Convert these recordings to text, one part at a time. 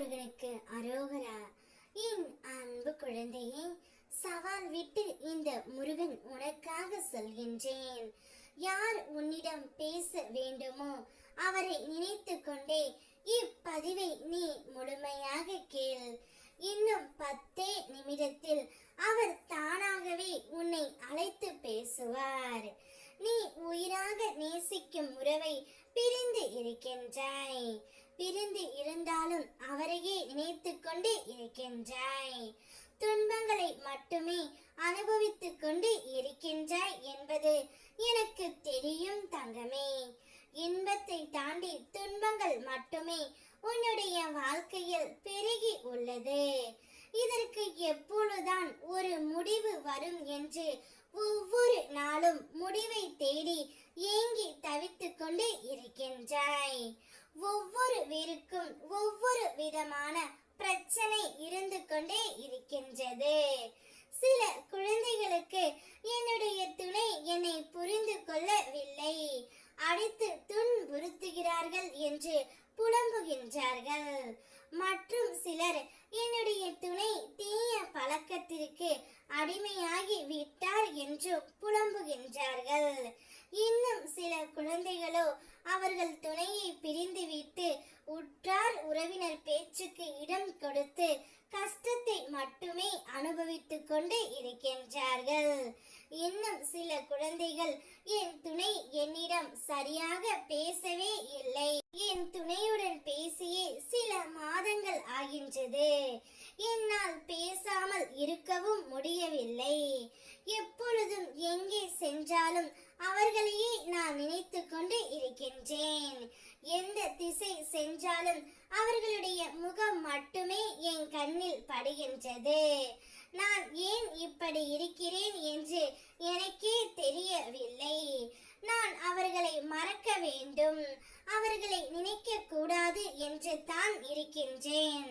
முருகனுக்கு அரோகரா. என் அன்பு குழந்தையே, சவால் விட்டு இந்த முருகன் உனக்காக சொல்கின்றேன். யார் உன்னிடம் பேச வேண்டுமோ அவரை நினைத்து கொண்டே இப்பதிவை நீ முழுமையாக கேள். இன்னும் 10 நிமிடத்தில் அவர் தானாகவே உன்னை அழைத்து பேசுவார். நீ உயிராக நேசிக்கும் உறவை பிரிந்து இருக்கின்றாய். பிரிந்து இருந்தாலும் அவரையே நினைத்து கொண்டு இருக்கின்றாய். துன்பங்களை மட்டுமே அனுபவித்துக் கொண்டு இருக்கின்றாய் என்பது எனக்கு தெரியும் தங்கமே. இன்பத்தை தாண்டி துன்பங்கள் மட்டுமே உன்னுடைய வாழ்க்கையில் பெருகி உள்ளது. இதற்கு எப்பொழுதுதான் ஒரு முடிவு வரும் என்று ஒவ்வொரு நாளும் முடிவை தேடி ஏங்கி தவித்துக் கொண்டு இருக்கின்றாய். ஒவ்வொரு வீருக்கும் ஒவ்வொரு விதமான பிரச்சனை இருந்து கொண்டே இருக்கின்றது. சில குழந்தைகளுக்கு என்னுடைய துணை என்னை புரிந்து கொள்ளவில்லை, அடித்து துன்புறுத்துகிறார்கள் என்று புலம்புகின்றார்கள். மற்றும் சிலர் என்னுடைய துணை தீய பழக்கத்திற்கு அடிமையாகி விட்டார் என்று புலம்புகின்றார்கள். இன்னும் சில குழந்தைகளோ அவர்கள் துணையை பிரிந்துவிட்டு உற்றார் உறவினர் பேச்சுக்கு இடம் கொடுத்து கஷ்டத்தை மட்டுமே அனுபவித்துக் கொண்டு இருக்கின்றார்கள். இன்னும் சில குழந்தைகள் என் துணை என்னிடம் சரியாக பேசவே இல்லை, என் துணையுடன் பேசியே சில மாதங்கள் ஆகின்றது, என்னால் பேசாமல் இருக்கவும் முடியவில்லை, எப்பொழுதும் எங்கே சென்றாலும் அவர்களையே நான் நினைத்து கொண்டு இருக்கின்றேன், எந்த திசை சென்றாலும் அவர்களுடைய முகம் மட்டுமே என் கண்ணில் படுகின்றது, நான் ஏன் இப்படி இருக்கிறேன் என்று எனக்கே தெரியவில்லை, நான் அவர்களை மறக்க வேண்டும், அவர்களை நினைக்க கூடாது என்று தான் இருக்கின்றேன்,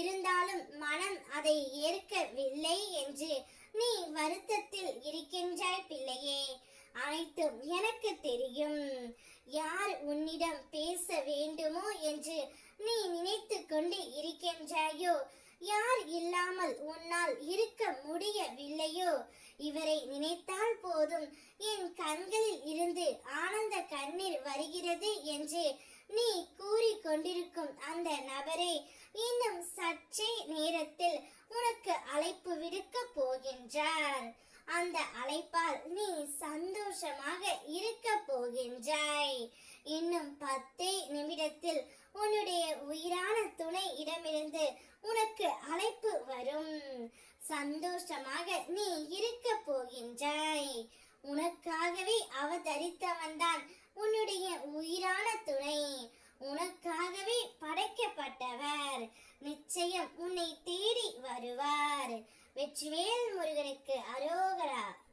இருந்தாலும் மனம் அதை ஏற்கவில்லை என்று நீ வருத்தத்தில் இருக்கின்றாய் பிள்ளையே. அனைத்தும் எனக்கு தெரியும். யார் உன்னிடம் பேச வேண்டுமோ என்று நீ நினைத்து கொண்டு இருக்கின்றாயோ, யார் இல்லாமல் உன்னால் இருக்க முடியவில்லையோ, இவரை நினைத்தால் போதும் என் கண்களில் இருந்து ஆனந்த கண்ணீர் வருகிறது என்று நீ கூறிக்கொண்டிருக்கும் அந்த நபரே இன்னும் சற்றே நேரத்தில் உனக்கு அழைப்பு விடுக்க போகின்றார். அந்த அழைப்பால் நீ சந்தோஷமாக இருக்க போகின்றாய். இன்னும் 10 நிமிடத்தில் உன்னுடைய உயிரான துணை இடமிருந்து உனக்கு அழைப்பு வரும். சந்தோஷமாக நீ இருக்க போகின்றாய். உனக்காகவே அவதரித்தவன்தான் உன்னுடைய உயிரான துணை. உனக்காகவே படைக்கப்பட்டவர். நிச்சயம் உன்னை தேடி வருவார். வெற்றிவேல் முருகனுக்கு அரோகரா.